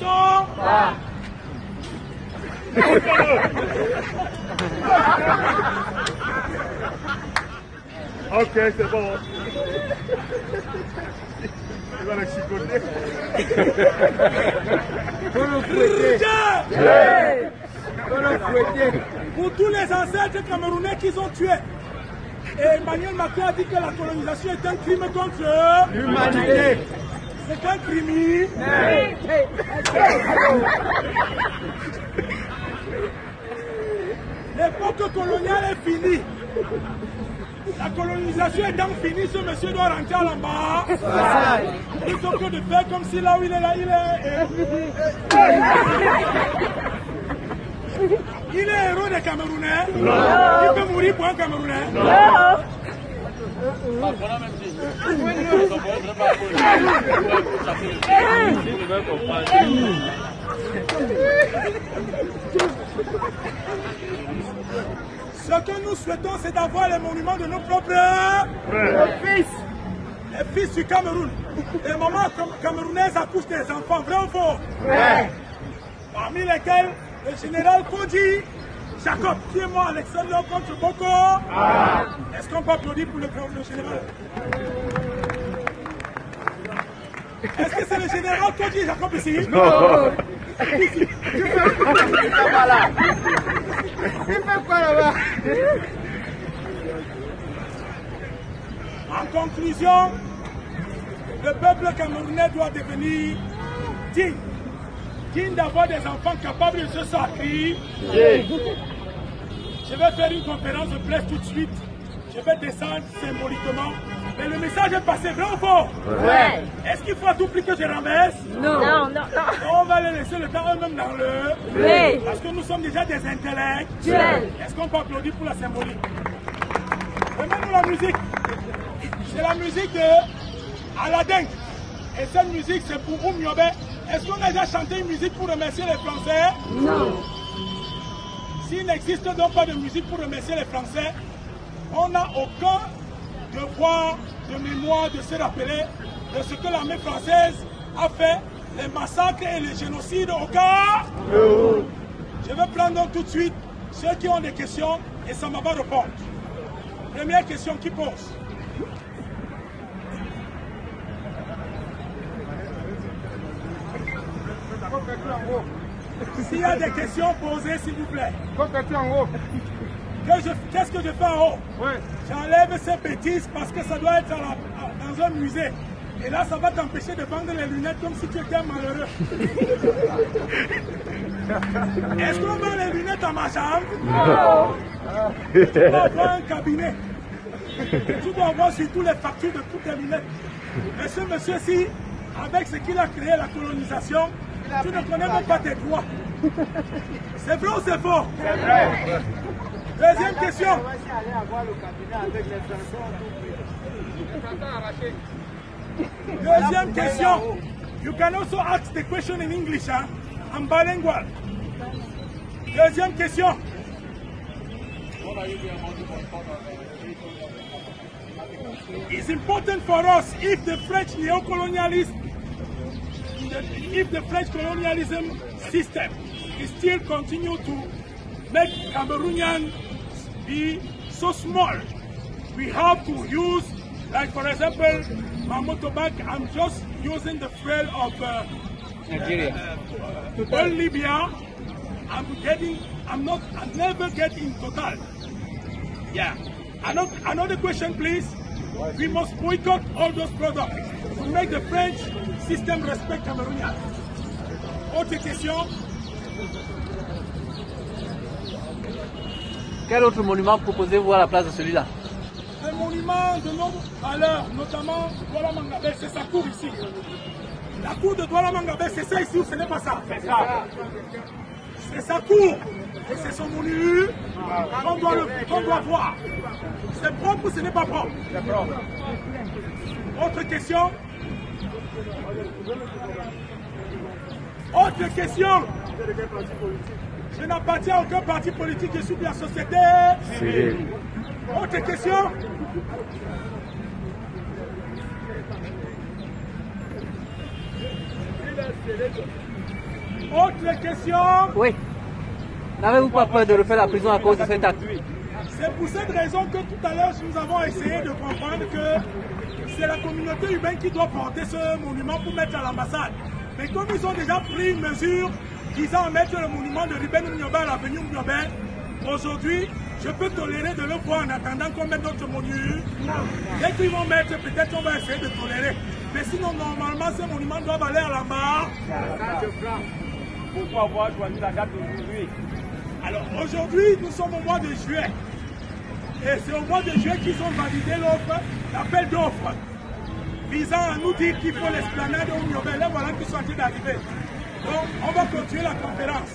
sont... Ok, c'est bon. Il va le chicoter. Pour tous les ancêtres camerounais qu'ils ont tués. Et Emmanuel Macron a dit que la colonisation est un crime contre l'humanité. C'est un crime. L'époque coloniale est finie. La colonisation étant finie, ce monsieur doit rentrer à l'ambassade. Plutôt que de faire comme si là où il est là, il est héros des Camerounais. Il peut mourir pour un Camerounais. Ce que nous souhaitons, c'est d'avoir les monuments de nos propres fils. Les fils du Cameroun. Les mamans camerounaises accouchent des enfants, vrai ou faux? Parmi lesquels le général Kodji Jacob, qui est mort à l'extérieur contre Boko. Est-ce qu'on peut applaudir pour le général? Est-ce que c'est le général Kodji Jacob ici? Non. En conclusion, le peuple camerounais doit devenir digne. Digne d'avoir des enfants capables de se sortir. Je vais faire une conférence de presse tout de suite. Je vais descendre symboliquement. Mais le message est passé, vrai ou faux? Ouais. Est-ce qu'il faut à tout prix que je renverse? Non. Non. On va les laisser le temps eux-mêmes dans le... Oui. Parce que nous sommes déjà des intellectuels. Est-ce qu'on peut applaudir pour la symbolique? Remets-nous la musique. C'est la musique de Aladdin. Et cette musique, c'est pour Oumiobe. Est-ce qu'on a déjà chanté une musique pour remercier les Français? Non. S'il n'existe donc pas de musique pour remercier les Français, on n'a aucun devoir de mémoire de se rappeler de ce que l'armée française a fait, les massacres et les génocides au cas. Je vais prendre donc tout de suite ceux qui ont des questions et ça m'a va répondre. Première question, qui pose? S'il y a des questions, posées, s'il vous plaît. Qu'est-ce que je fais en haut? J'enlève ces bêtises parce que ça doit être dans un musée. Et là, ça va t'empêcher de vendre les lunettes comme si tu étais malheureux. Est-ce qu'on vend les lunettes à ma chambre? Non. Tu dois avoir un cabinet. Tu dois avoir surtout les factures de toutes les lunettes. Mais ce monsieur-ci, avec ce qu'il a créé, la colonisation, tu ne connais même pas tes droits. C'est vrai ou c'est faux? C'est vrai. Deuxième question. Deuxième question. You can also ask the question in English. Huh? I'm bilingual. Deuxième question. It's important for us if the French neocolonialism, if the French colonialism system is still continue to make Cameroonians be so small. We have to use, like for example, my motorbike, I'm just using the fuel of Nigeria. All Libya, I'm never getting total. Yeah. Another question, please. We must boycott all those products to make the French system respect Cameroonians. Autre question. Quel autre monument proposez-vous à la place de celui-là? Un monument de nos valeurs, notamment Douala Mangabé, c'est sa cour ici. La cour de Douala Mangabé, c'est ça ici ou ce n'est pas ça? C'est ça. C'est sa cour. Et c'est son monument qu'on doit voir. C'est propre ou ce n'est pas propre? C'est propre. Autre question. Autre question. Je n'appartiens à aucun parti politique, je suis de la société civile. Autre question. Autre question? Oui. N'avez-vous pas peur de refaire la prison à cause de cet acte? C'est pour cette raison que tout à l'heure, nous avons essayé de comprendre que c'est la communauté urbaine qui doit porter ce monument pour mettre à l'ambassade. Mais comme ils ont déjà pris une mesure visant à mettre le monument de Ruben Oumniobé à l'avenue Oumniobé, aujourd'hui, je peux tolérer de le voir en attendant qu'on mette notre monument. Dès qu'ils vont mettre, peut-être on va essayer de tolérer. Mais sinon, normalement, ces monuments doivent aller à l'ambassade. Pourquoi avoir choisi la date d'aujourd'hui? Alors, aujourd'hui, nous sommes au mois de juillet. Et c'est au mois de juillet qu'ils ont validé l'offre, l'appel d'offres, visant à nous dire qu'il faut l'esplanade de Oumniobé. Là, voilà qu'ils sont en train d'arriver. Donc, on va continuer la conférence.